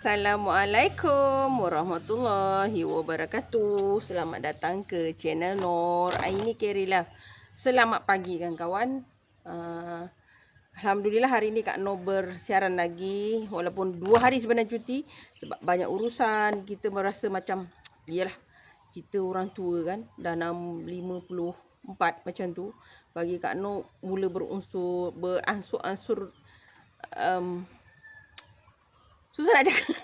Assalamualaikum warahmatullahi wabarakatuh. Selamat datang ke channel Nur. Ini Kerila. Selamat pagi kan kawan. Alhamdulillah hari ini Kak Nur bersiaran lagi. Walaupun 2 hari sebenarnya cuti. Sebab banyak urusan. Kita merasa macam, iyalah, kita orang tua kan. Dah 54 macam tu. Bagi Kak Nur mula beransur-ansur susah nak cakap.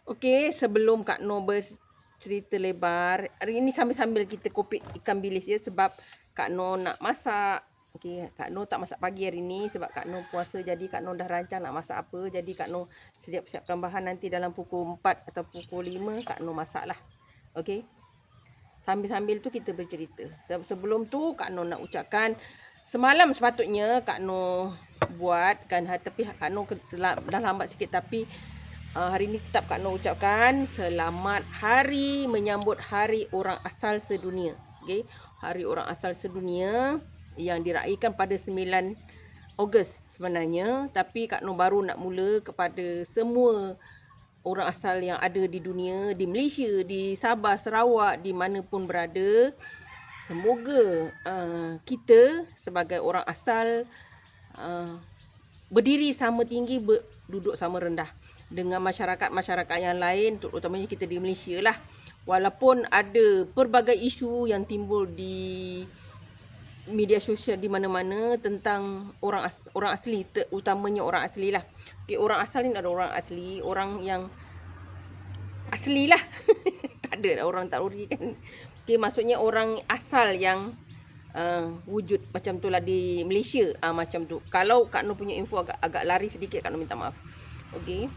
Okey, sebelum Kak Noh bercerita lebar, hari ini sambil-sambil kita kopik ikan bilis ya, sebab Kak Noh nak masak. Okey, Kak Noh tak masak pagi hari ini sebab Kak Noh puasa, jadi Kak Noh dah rancang nak masak apa. Jadi Kak Noh siapkan bahan, nanti dalam pukul 4 atau pukul 5 Kak Noh masaklah. Okey. Sambil-sambil tu kita bercerita. Sebelum tu Kak Noh nak ucapkan, semalam sepatutnya Kak Noh buat kan, tapi Kak Noh dah lambat sikit, tapi hari ni tetap Kak Noh ucapkan selamat hari menyambut Hari Orang Asal Sedunia. Okay? Hari Orang Asal Sedunia yang diraikan pada 9 Ogos sebenarnya, tapi Kak Noh baru nak mula kepada semua orang asal yang ada di dunia, di Malaysia, di Sabah, Sarawak, di mana pun berada. Semoga kita sebagai orang asal berdiri sama tinggi, duduk sama rendah dengan masyarakat-masyarakat yang lain, terutamanya kita di Malaysia lah. Walaupun ada pelbagai isu yang timbul di media sosial di mana-mana tentang orang asli, terutamanya orang asli lah. Okay, orang asal ni ada orang asli, orang yang asli lah. Tak ada orang tak ori kan. Okay, maksudnya orang asal yang wujud macam tu lah di Malaysia, macam tu. Kalau Kak Noh punya info agak lari sedikit, Kak Noh minta maaf. Okey.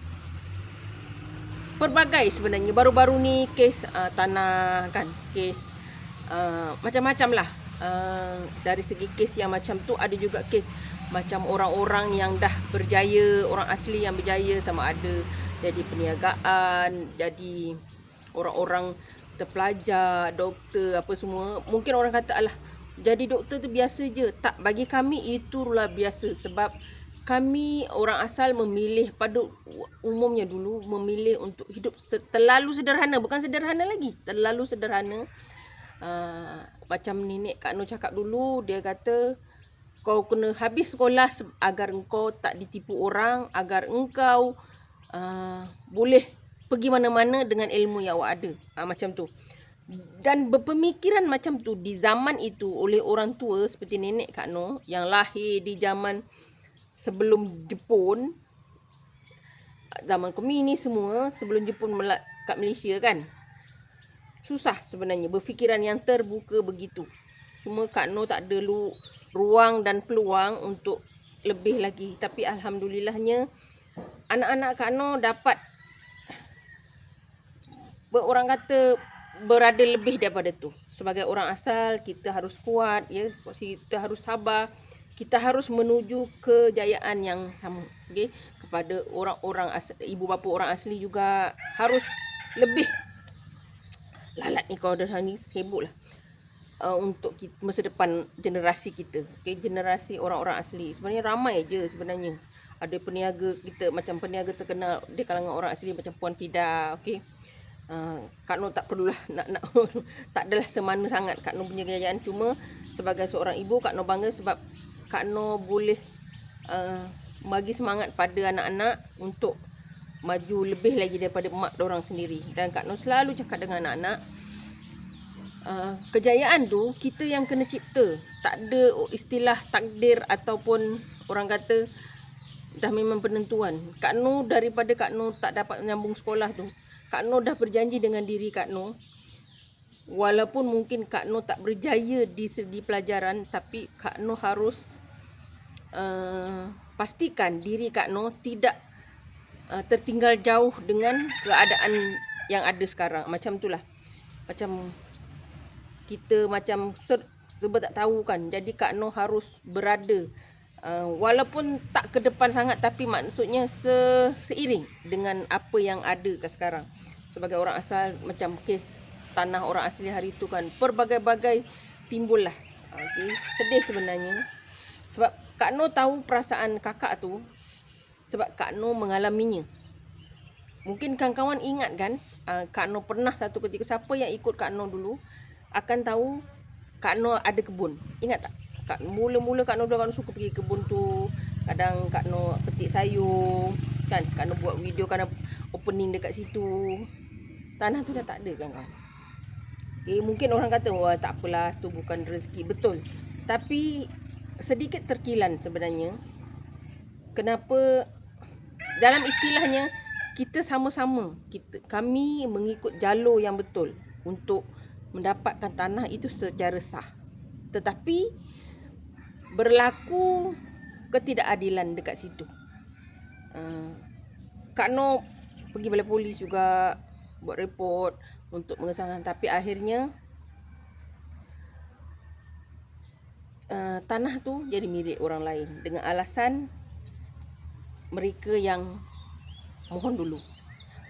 Pelbagai sebenarnya baru-baru ni kes tanah kan, kes macam-macam lah. Dari segi kes yang macam tu, ada juga kes macam orang-orang yang dah berjaya, orang asli yang berjaya, sama ada jadi perniagaan, jadi orang-orang terpelajar, doktor, apa semua. Mungkin orang kata, alah, jadi doktor tu biasa je. Tak, bagi kami itulah biasa. Sebab kami orang asal memilih, pada umumnya dulu, memilih untuk hidup terlalu sederhana. Bukan sederhana lagi, terlalu sederhana. Macam nenek Kak Noh cakap dulu, dia kata kau kena habis sekolah agar engkau tak ditipu orang, agar engkau boleh pergi mana-mana dengan ilmu yang awak ada. Macam tu. Dan berpemikiran macam tu di zaman itu oleh orang tua seperti nenek Kak Noh yang lahir di zaman sebelum Jepun, zaman komunis semua, sebelum Jepun kat Malaysia kan. Susah sebenarnya, berfikiran yang terbuka begitu. Cuma Kak Noh tak ada ruang dan peluang untuk lebih lagi. Tapi alhamdulillahnya anak-anak Kak Noh dapat, orang kata, berada lebih daripada tu. Sebagai orang asal, kita harus kuat ya, kita harus sabar, kita harus menuju kejayaan yang sama. Okay? Kepada orang-orang ibu bapa orang asli juga harus lebih lalat ni, kau dah ni sibuk lah, untuk masa depan generasi kita. Okay? Generasi orang-orang asli sebenarnya ramai je sebenarnya. Ada peniaga kita, macam peniaga terkenal di kalangan orang asli macam Puan Pida. Okay? Kak Noh tak perlulah nak tak adalah semana sangat Kak Noh punya kejayaan. Cuma sebagai seorang ibu, Kak Noh bangga sebab Kak Noh boleh bagi semangat pada anak-anak untuk maju lebih lagi daripada mak dorang sendiri. Dan Kak Noh selalu cakap dengan anak-anak, kejayaan tu kita yang kena cipta. Tak ada istilah takdir ataupun orang kata dah memang penentuan. Kak Noh, daripada Kak Noh tak dapat menyambung sekolah tu, Kak Noh dah berjanji dengan diri Kak Noh, walaupun mungkin Kak Noh tak berjaya di segi pelajaran, tapi Kak Noh harus pastikan diri Kak Noh tidak tertinggal jauh dengan keadaan yang ada sekarang. Macam itulah. Macam kita macam sebab tak tahu kan. Jadi Kak Noh harus berada, walaupun tak ke depan sangat, tapi maksudnya seiring dengan apa yang ada ke sekarang. Sebagai orang asal, macam kes tanah orang asli hari tu kan, berbagai-bagai timbul lah. Okay. Sedih sebenarnya. Sebab Kak Noh tahu perasaan kakak tu, sebab Kak Noh mengalaminya. Mungkin kawan-kawan ingat kan, Kak Noh pernah satu ketika, siapa yang ikut Kak Noh dulu akan tahu Kak Noh ada kebun. Ingat tak? Mula-mula Kak Noh suka pergi kebun tu. Kadang Kak Noh petik sayur kan, Kak Noh buat video kadang opening dekat situ. Tanah tu dah tak ada kan kawan. Mungkin orang kata wah tak apalah, tu bukan rezeki. Betul. Tapi sedikit terkilan sebenarnya. Kenapa dalam istilahnya kita sama-sama, kami mengikut jalur yang betul untuk mendapatkan tanah itu secara sah. Tetapi berlaku ketidakadilan dekat situ. Kak Noh pergi balai polis juga, buat report untuk mengesahkan, tapi akhirnya tanah tu jadi milik orang lain dengan alasan mereka yang mohon dulu.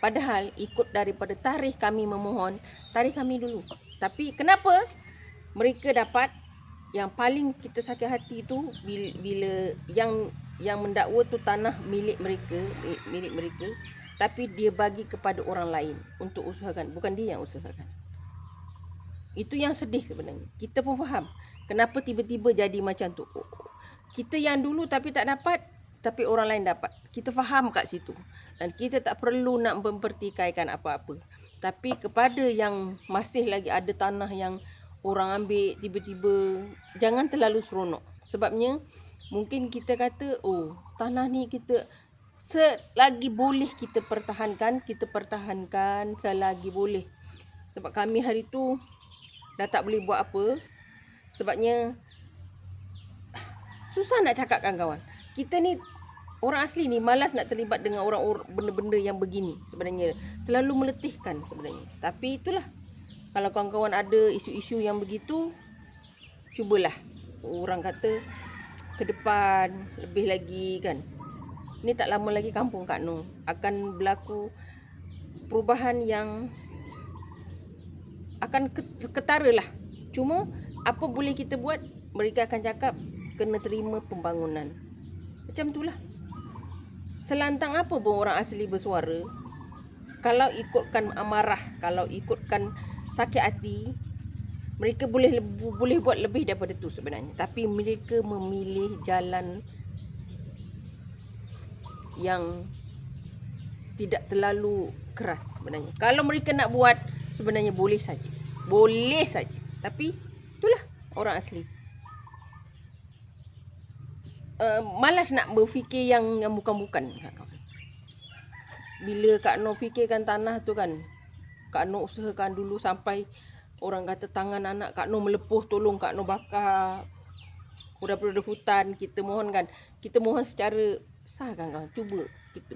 Padahal ikut daripada tarikh kami memohon, tarikh kami dulu. Tapi kenapa mereka dapat? Yang paling kita sakit hati tu bila yang mendakwa tu tanah milik mereka, tapi dia bagi kepada orang lain untuk usahakan, bukan dia yang usahakan. Itu yang sedih sebenarnya. Kita pun faham kenapa tiba-tiba jadi macam tu. Kita yang dulu tapi tak dapat, tapi orang lain dapat. Kita faham kat situ. Dan kita tak perlu nak mempertikaikan apa-apa. Tapi kepada yang masih lagi ada tanah yang orang ambil tiba-tiba, jangan terlalu seronok. Sebabnya mungkin kita kata, oh tanah ni kita selagi boleh kita pertahankan selagi boleh. Sebab kami hari tu dah tak boleh buat apa. Sebabnya susah nak cakap kan kawan. Kita ni orang asli ni malas nak terlibat dengan orang benda-benda yang begini sebenarnya. Terlalu meletihkan sebenarnya. Tapi itulah, kalau kawan-kawan ada isu-isu yang begitu, cubalah. Orang kata ke depan lebih lagi kan. Ni tak lama lagi kampung Kak Noh akan berlaku perubahan yang akan ketara lah. Cuma apa boleh kita buat? Mereka akan cakap kena terima pembangunan. Macam itulah. Selantang apa pun orang asli bersuara, kalau ikutkan amarah, kalau ikutkan sakit hati, mereka boleh buat lebih daripada tu sebenarnya. Tapi mereka memilih jalan yang tidak terlalu keras sebenarnya. Kalau mereka nak buat, sebenarnya boleh saja. Boleh saja. Tapi itulah orang asli. Malas nak berfikir yang bukan-bukan. Bila Kak Noh fikirkan tanah tu kan, Kak Noh usahakan dulu sampai orang kata tangan anak Kak Noh melepuh, tolong Kak Noh bakar kuda-kuda hutan. Kita mohon kan, kita mohon secara sah kan kawan. Cuba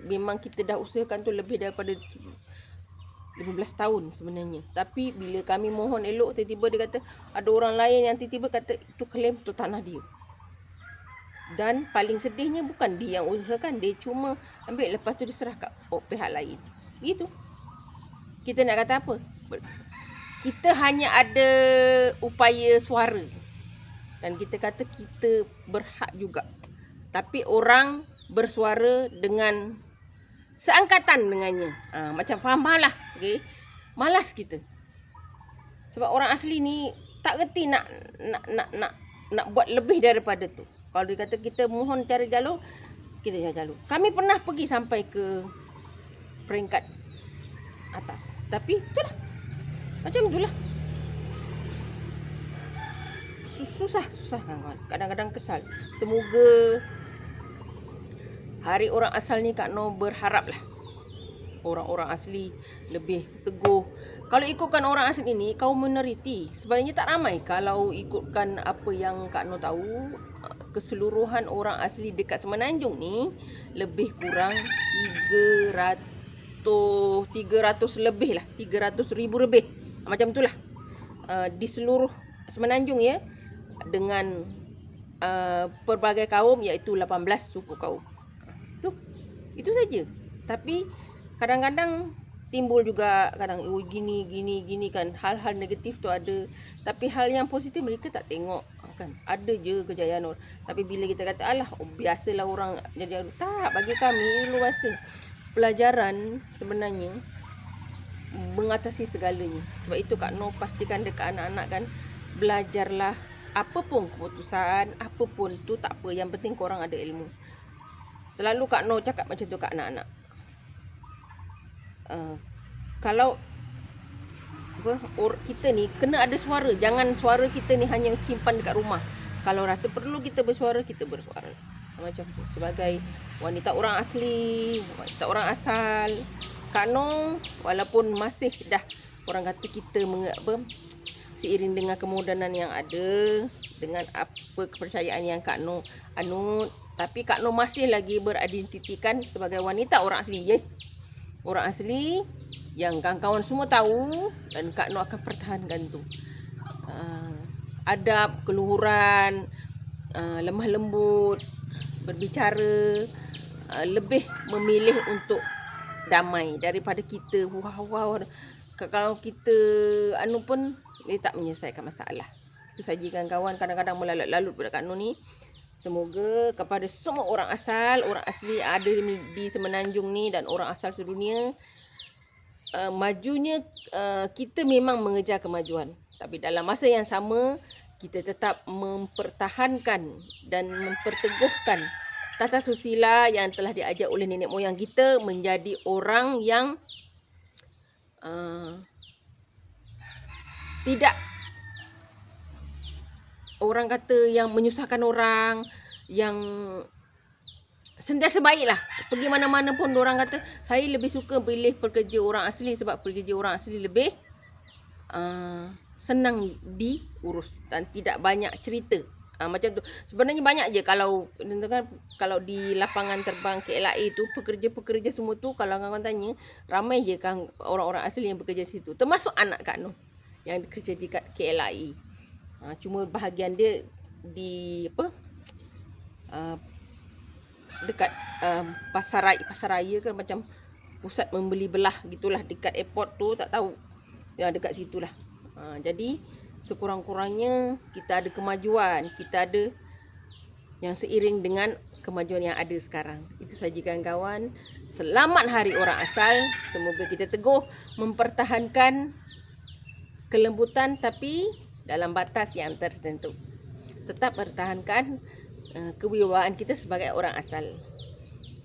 memang kita dah usahakan tu lebih daripada 15 tahun sebenarnya. Tapi bila kami mohon elok, tiba-tiba dia kata ada orang lain yang tiba-tiba kata itu klaim tu tanah dia. Dan paling sedihnya bukan dia yang usahakan, dia cuma ambil lepas tu diserah kat pihak lain. Gitu. Kita nak kata apa? Kita hanya ada upaya suara. Dan kita kata kita berhak juga. Tapi orang bersuara dengan seangkatan dengannya. Macam faham lah. Okay? Malas kita. Sebab orang asli ni tak reti nak buat lebih daripada tu. Kalau dia kata kita mohon cari jalur, kita cari jalur. Kami pernah pergi sampai ke peringkat atas. Tapi itulah. Macam itulah. Susah kan kawan. Kadang-kadang kesal. Semoga hari orang asal ni Kak Noh berharaplah orang-orang asli lebih teguh. Kalau ikutkan orang asli ni, kaum minoriti sebenarnya tak ramai. Kalau ikutkan apa yang Kak Noh tahu, keseluruhan orang asli dekat Semenanjung ni lebih kurang 300 lebih lah, 300,000 lebih. Macam itulah. Di seluruh Semenanjung ya, dengan pelbagai kaum, iaitu 18 suku kaum. Itu saja. Tapi kadang-kadang timbul juga kadang gini kan, hal-hal negatif tu ada, tapi hal yang positif mereka tak tengok kan. Ada je kejayaan orang. Tapi bila kita kata alah biasalah orang jadi tak, bagi kami luasa pelajaran sebenarnya mengatasi segalanya. Sebab itu Kak Noh pastikan dekat anak-anak kan, belajarlah apa pun keputusan, apa pun tu tak apa, yang penting korang ada ilmu. Selalu Kak Noh cakap macam tu kat anak-anak. Kalau kita ni kena ada suara, jangan suara kita ni hanya simpan dekat rumah. Kalau rasa perlu kita bersuara, kita bersuara. Macam tu. Sebagai wanita orang asli, wanita orang asal, Kak Noh walaupun masih dah orang kata kita seiring dengan kemodernan yang ada, dengan apa kepercayaan yang Kak Noh anut, tapi Kak Noh masih lagi beridentitikan sebagai wanita orang asli. Orang asli yang kawan-kawan semua tahu, dan Kak Noh akan pertahankan tu. Adab, keluhuran, lemah lembut, berbicara, lebih memilih untuk damai daripada kita kalau kita pun dia tak menyelesaikan masalah. Itu saja kawan-kawan, kadang-kadang melalut-lalut pada Kak Noh ni. Semoga kepada semua orang asal, orang asli ada di Semenanjung ni dan orang asal sedunia, majunya kita memang mengejar kemajuan, tapi dalam masa yang sama kita tetap mempertahankan dan memperteguhkan tata susila yang telah diajar oleh nenek moyang kita, menjadi orang yang tidak, orang kata, yang menyusahkan orang, yang sentiasa baik lah. Pergi mana-mana pun orang kata, saya lebih suka pilih pekerja orang asli sebab pekerja orang asli lebih senang diurus dan tidak banyak cerita. Macam tu. Sebenarnya banyak je kalau di lapangan terbang KLIA tu, pekerja-pekerja semua tu, kalau kawan tanya, ramai je kan orang-orang asli yang bekerja situ. Termasuk anak Kak Noh yang kerja di KLIA. Cuma bahagian dia di dekat pasaraya kan, macam pusat membeli belah gitulah, dekat airport tu, tak tahu yang dekat situlah. Jadi sekurang-kurangnya kita ada kemajuan, kita ada yang seiring dengan kemajuan yang ada sekarang. Itu saja kawan-kawan. Selamat Hari Orang Asal. Semoga kita teguh mempertahankan kelembutan tapi dalam batas yang tertentu. Tetap pertahankan kewibawaan kita sebagai orang asal.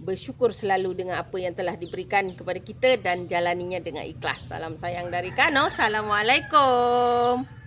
Bersyukur selalu dengan apa yang telah diberikan kepada kita dan jalaninya dengan ikhlas. Salam sayang dari Kak Noh. Assalamualaikum.